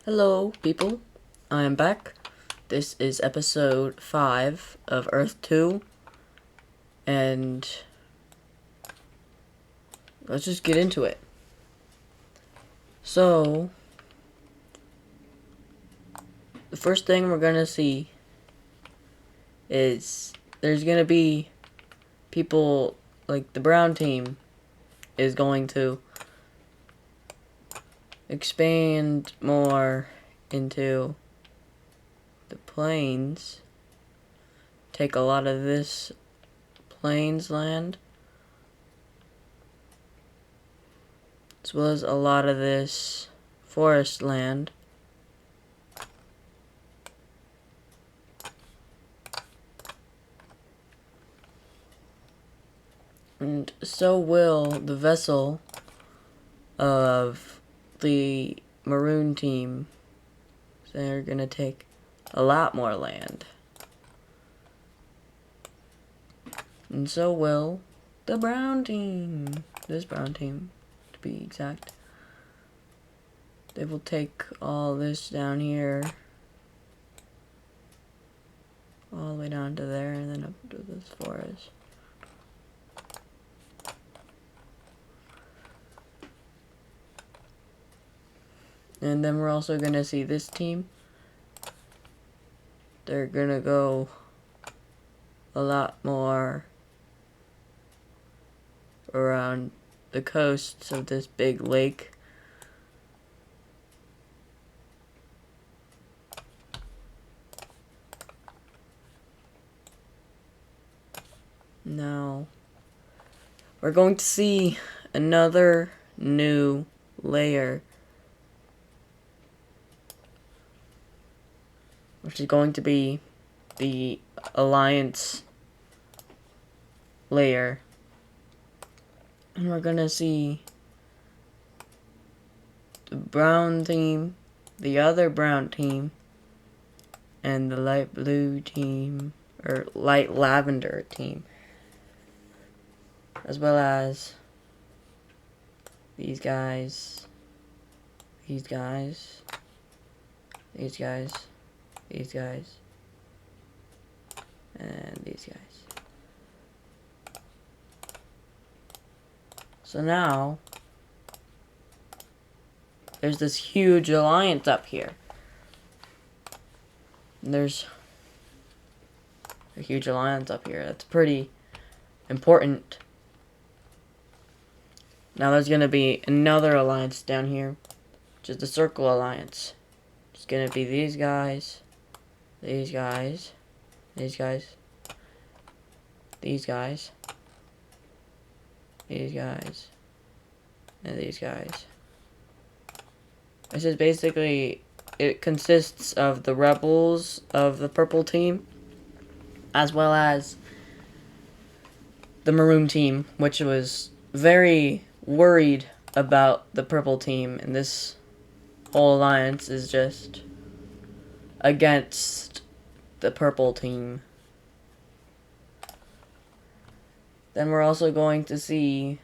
Hello, people. I am back. This is episode 5 of Earth 2, and let's just get into it. So, the first thing we're gonna see is there's gonna be people like the brown team is going to expand more into the plains, take a lot of this plains land, as well as a lot of this forest land. And so will the vessel of the maroon team. They're gonna take a lot more land. And so will the brown team. This brown team, to be exact. They will take all this down here, all the way down to there, and then up to this forest. And then we're also gonna see this team. They're gonna go a lot more around the coasts of this big lake. Now, we're going to see another new layer, which is going to be the Alliance layer. And we're gonna see the brown team, the other brown team, and the light blue team, or light lavender team, as well as these guys, these guys, these guys, these guys, and these guys. So now, there's this huge alliance up here. And there's a huge alliance up here. That's pretty important. Now there's going to be another alliance down here, which is the Circle Alliance. It's going to be these guys, these guys, these guys, these guys, these guys, and these guys. This is basically, it consists of the rebels of the purple team, as well as the maroon team, which was very worried about the purple team, and this whole alliance is just against the purple team. Then we're also going to see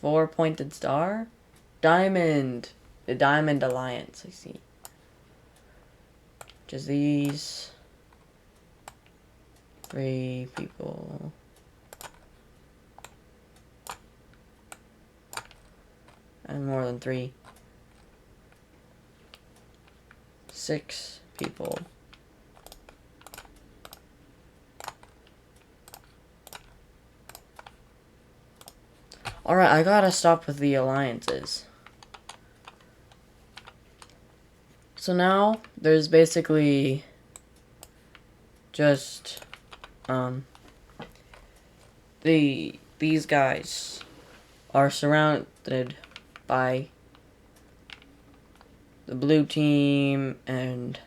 4-pointed star, diamond, the Diamond Alliance. I see, which is these 3 people. And more than 3. 6 people. Alright, I gotta stop with the alliances. So now, there's basically just, these guys are surrounded by the blue team, and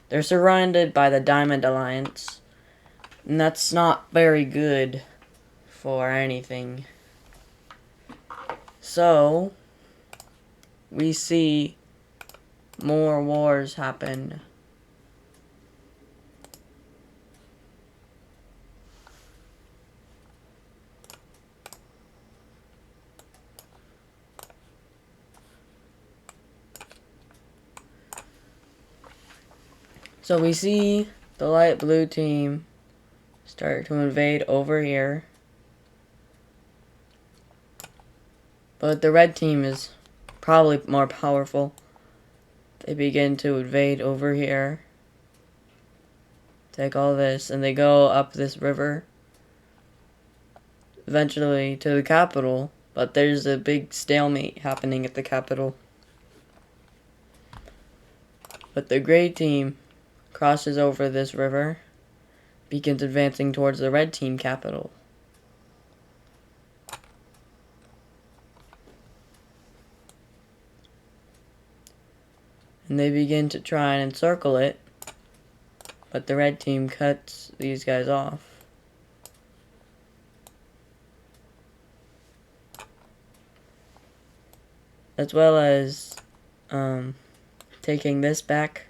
they're surrounded by the Diamond Alliance, and that's not very good for anything. So, we see more wars happen. So we see the light blue team start to invade over here. But the red team is probably more powerful. They begin to invade over here. Take all this, and they go up this river. Eventually to the capital, but there's a big stalemate happening at the capital. But the gray team crosses over this river, begins advancing towards the red team capital. And they begin to try and encircle it, but the red team cuts these guys off. As well as taking this back,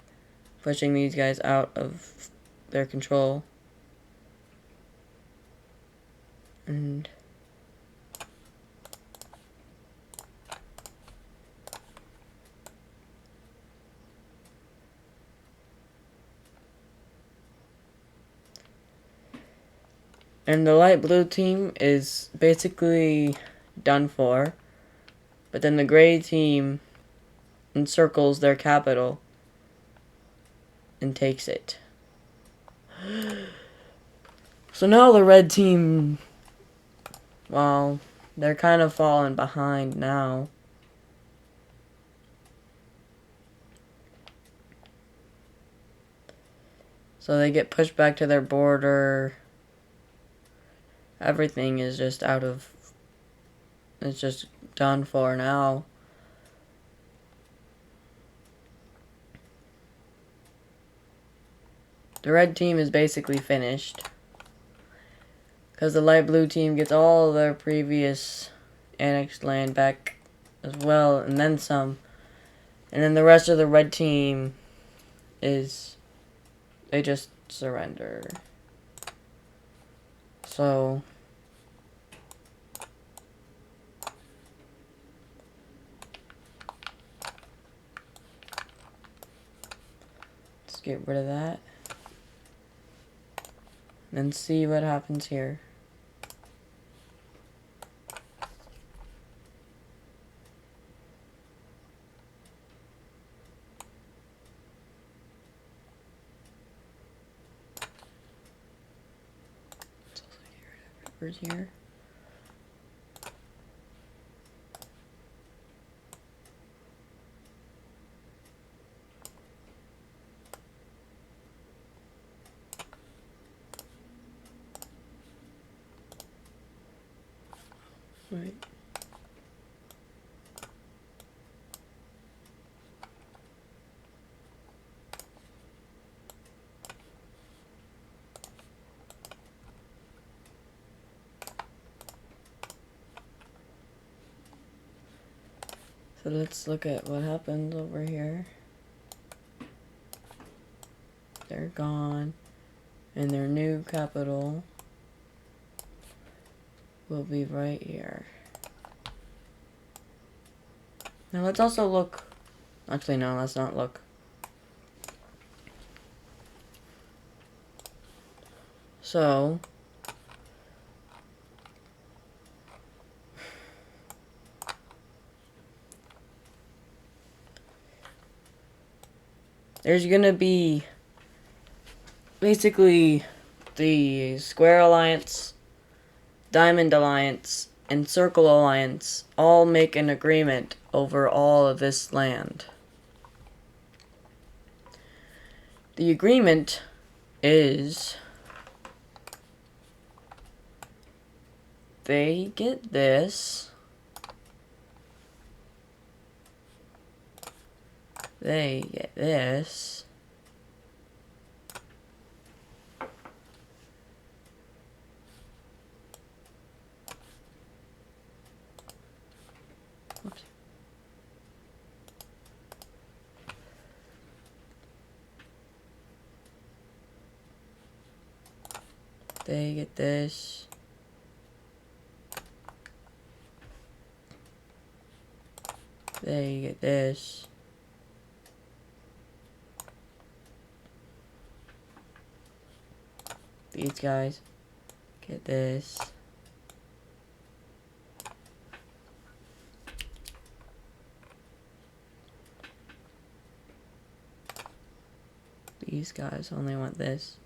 pushing these guys out of their control. And the light blue team is basically done for. But then the gray team encircles their capital and takes it. So now the red team, well, they're kind of falling behind now. So they get pushed back to their border. Everything is just it's just done for now. The red team is basically finished, because the light blue team gets all their previous annexed land back as well, and then some. And then the rest of the red team they just surrender. So let's get rid of that. And see what happens here. Let's also get rid of rivers here. Right. So let's look at what happens over here. They're gone, and their new capital will be right here. Now let's also look. Actually, no, let's not look. So there's gonna be basically the Square Alliance, Diamond Alliance, and Circle Alliance all make an agreement over all of this land. The agreement is they get this, they get this, oops. They get this. They get this. these guys. Get this. These guys only want this.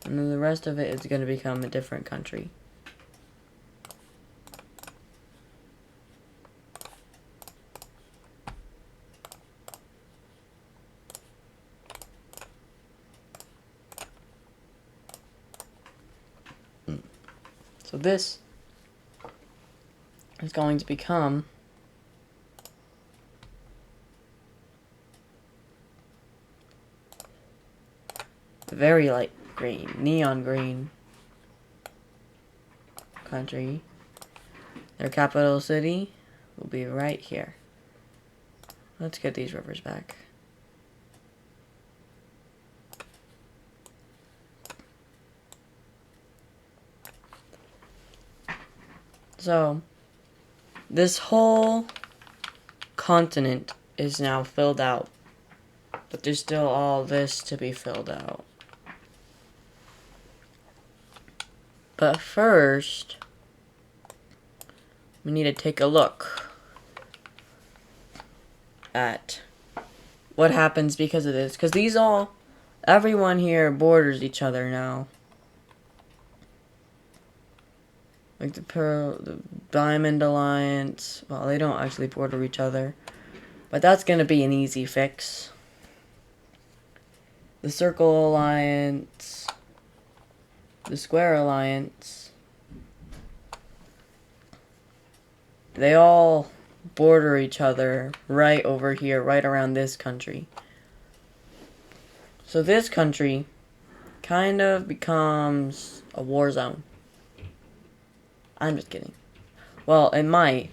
And then the rest of it is going to become a different country. So this is going to become very light green, neon green country. Their capital city will be right here. Let's get these rivers back. So, this whole continent is now filled out, but there's still all this to be filled out. But first, we need to take a look at what happens because of this. Because everyone here borders each other now. Like the Diamond Alliance, well, they don't actually border each other. But that's going to be an easy fix. The Circle Alliance, the Square Alliance, they all border each other right over here, right around this country. So this country kind of becomes a war zone. I'm just kidding. Well, it might.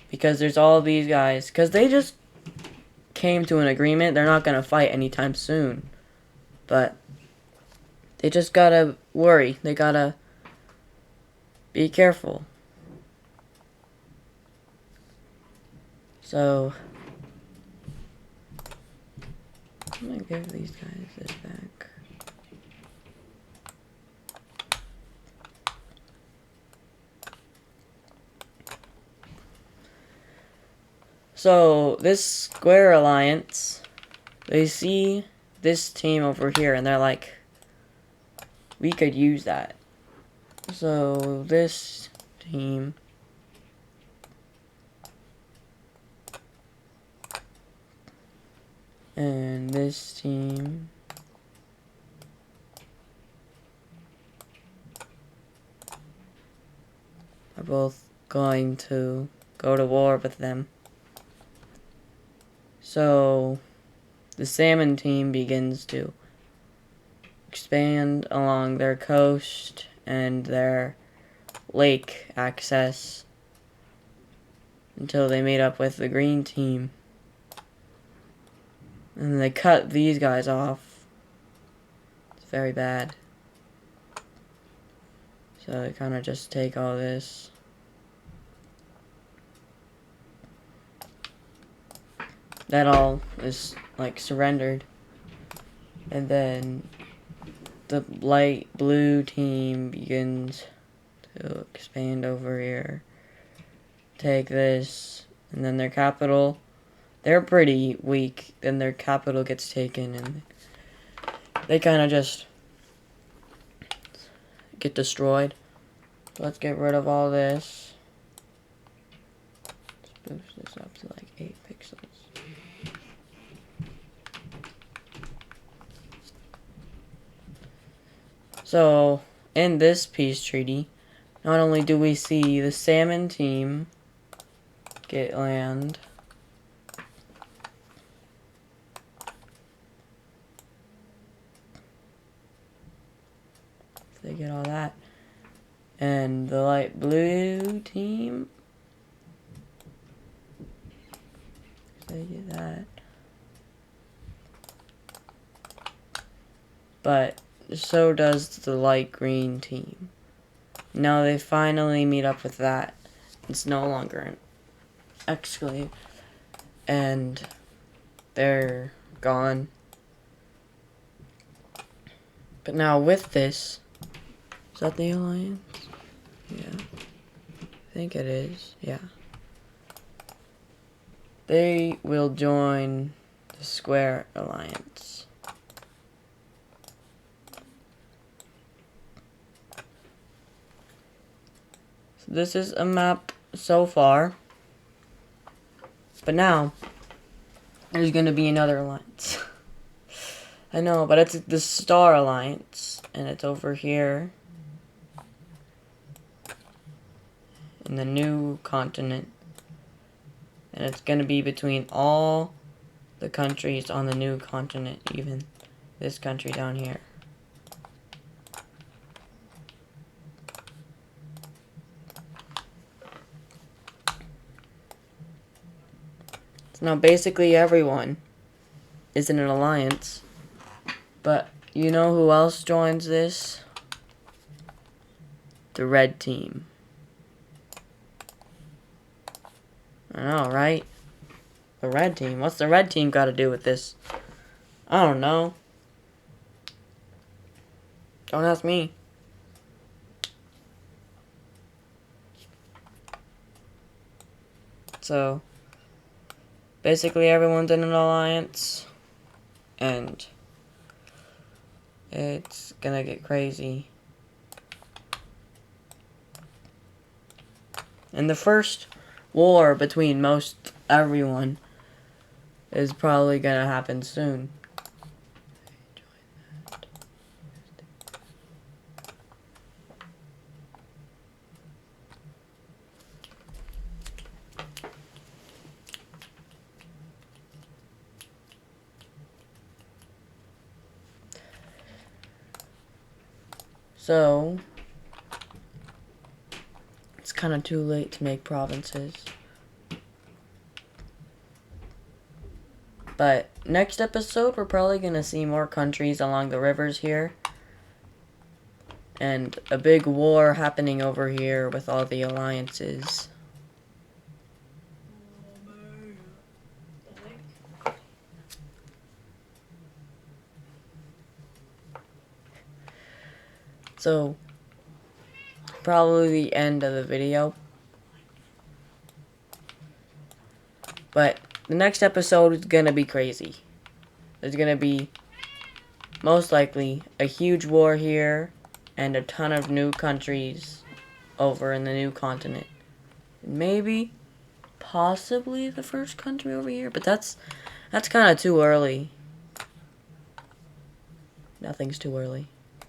Because there's all these guys. Because they just came to an agreement. They're not going to fight anytime soon. But they just gotta worry. They gotta be careful. So, I'm going to give these guys this back. So, this Square Alliance, they see this team over here and they're like, we could use that. So, this team and this team are both going to go to war with them. So, the Salmon team begins to expand along their coast and their lake access until they meet up with the Green team. And they cut these guys off. It's very bad. So they kind of just take all this. That all is like surrendered. And then the light blue team begins to expand over here. Take this. And then their capital. They're pretty weak. Then their capital gets taken. And they kind of just get destroyed. Let's get rid of all this. Let's boost this up to like 8 pixels. So, in this peace treaty, not only do we see the Salmon team get land, they get all that, and the light blue team, they get that, but so does the light green team. Now they finally meet up with that. It's no longer an exclave, and they're gone. But now with this, is that the alliance? Yeah. I think it is. Yeah. They will join the Square Alliance. So this is a map so far. But now, there's going to be another alliance. I know, but it's the Star Alliance. And it's over here. In the new continent. And it's going to be between all the countries on the new continent, even this country down here. So now basically everyone is in an alliance. But you know who else joins this? The red team. I know, right? The red team. What's the red team got to do with this? I don't know. Don't ask me. So, basically everyone's in an alliance. And it's gonna get crazy. And the first war between most everyone is probably gonna happen soon. So, it's kind of too late to make provinces. But next episode, we're probably going to see more countries along the rivers here. And a big war happening over here with all the alliances. So, probably the end of the video. But the next episode is gonna be crazy. There's gonna be, most likely, a huge war here and a ton of new countries over in the new continent. Maybe, possibly the first country over here, but that's kind of too early. Nothing's too early.